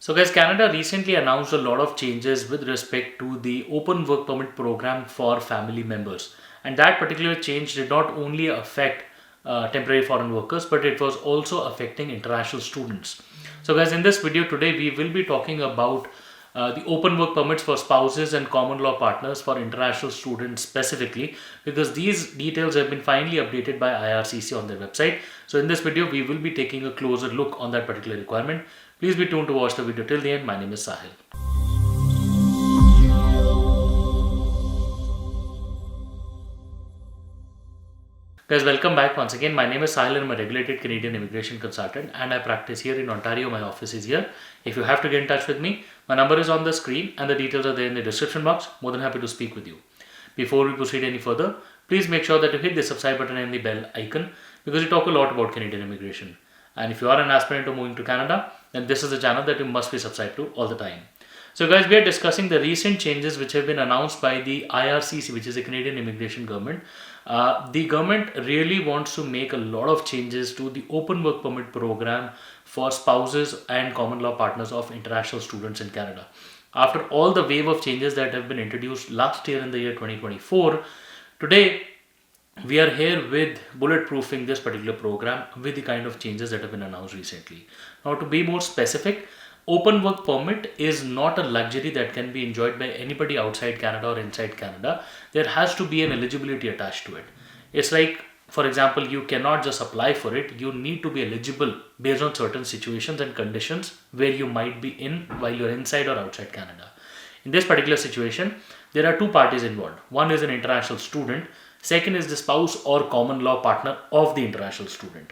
So guys, Canada recently announced a lot of changes with respect to the open work permit program for family members. And that particular change did not only affect temporary foreign workers, but it was also affecting international students. So guys, in this video today, we will be talking about the open work permits for spouses and common law partners for international students specifically, because these details have been finally updated by IRCC on their website. So in this video, we will be taking a closer look on that particular requirement. Please be tuned to watch the video till the end. My name is Sahil. Guys, welcome back once again. My name is Sahil and I'm a regulated Canadian immigration consultant and I practice here in Ontario. My office is here. If you have to get in touch with me, my number is on the screen and the details are there in the description box. More than happy to speak with you. Before we proceed any further, please make sure that you hit the subscribe button and the bell icon, because we talk a lot about Canadian immigration. And if you are an aspirant to moving to Canada, then this is the channel that you must be subscribed to all the time. So guys, we are discussing the recent changes which have been announced by the IRCC, which is the Canadian Immigration Government. The government really wants to make a lot of changes to the open work permit program for spouses and common law partners of international students in Canada. After all the wave of changes that have been introduced last year in the year 2024, today we are here with bulletproofing this particular program with the kind of changes that have been announced recently. Now, to be more specific, open work permit is not a luxury that can be enjoyed by anybody outside Canada or inside Canada. There has to be an eligibility attached to it. It's like, for example, you cannot just apply for it. You need to be eligible based on certain situations and conditions where you might be in while you're inside or outside Canada. In this particular situation, there are two parties involved. One is an international student. Second is the spouse or common law partner of the international student.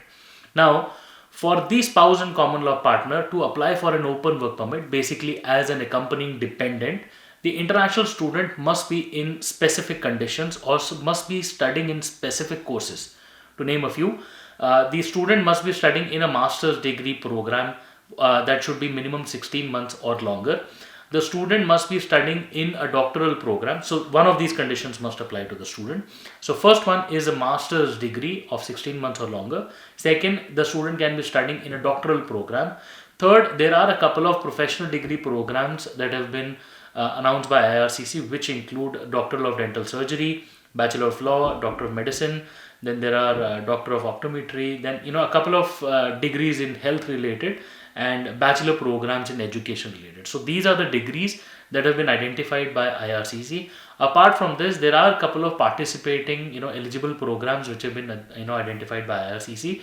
Now, for the spouse and common law partner to apply for an open work permit, basically as an accompanying dependent, the international student must be in specific conditions or must be studying in specific courses. To name a few, the student must be studying in a master's degree program that should be minimum 16 months or longer. The student must be studying in a doctoral program. So one of these conditions must apply to the student. So first one is a master's degree of 16 months or longer. Second, the student can be studying in a doctoral program. Third, there are a couple of professional degree programs that have been announced by IRCC, which include Doctor of Dental Surgery, Bachelor of Law, Doctor of Medicine. Then there are Doctor of Optometry. Then a couple of degrees in health related and bachelor programs in education related. So these are the degrees that have been identified by IRCC. Apart from this, there are a couple of participating eligible programs which have been identified by IRCC.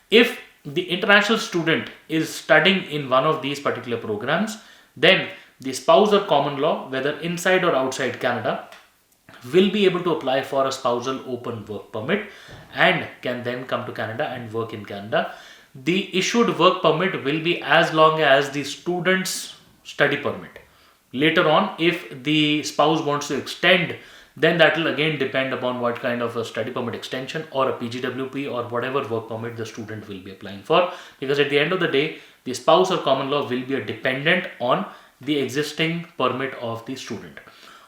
If the international student is studying in one of these particular programs, then the spouse or common law, whether inside or outside Canada, will be able to apply for a spousal open work permit and can then come to Canada and work in Canada. The issued work permit will be as long as the student's study permit. Later on, if the spouse wants to extend, then that will again depend upon what kind of a study permit extension or a PGWP or whatever work permit the student will be applying for. Because at the end of the day, the spouse or common law will be a dependent on the existing permit of the student.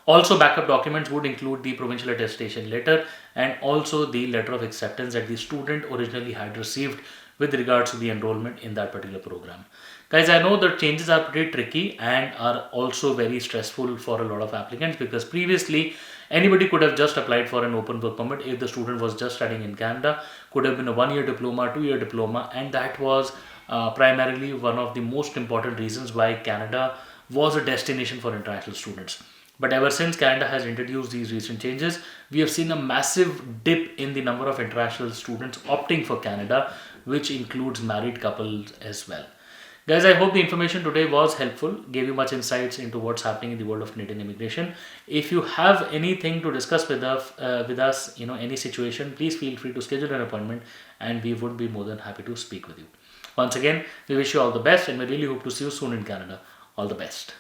Also, backup documents would include the provincial attestation letter and also the letter of acceptance that the student originally had received with regards to the enrollment in that particular program. Guys, I know the changes are pretty tricky and are also very stressful for a lot of applicants, because previously anybody could have just applied for an open work permit if the student was just studying in Canada. Could have been a 1-year diploma, 2-year diploma, and that was primarily one of the most important reasons why Canada was a destination for international students. But ever since Canada has introduced these recent changes, we have seen a massive dip in the number of international students opting for Canada, which includes married couples as well. Guys, I hope the information today was helpful, gave you much insights into what's happening in the world of Canadian immigration. If you have anything to discuss with us, any situation, please feel free to schedule an appointment and we would be more than happy to speak with you. Once again, we wish you all the best and we really hope to see you soon in Canada. All the best.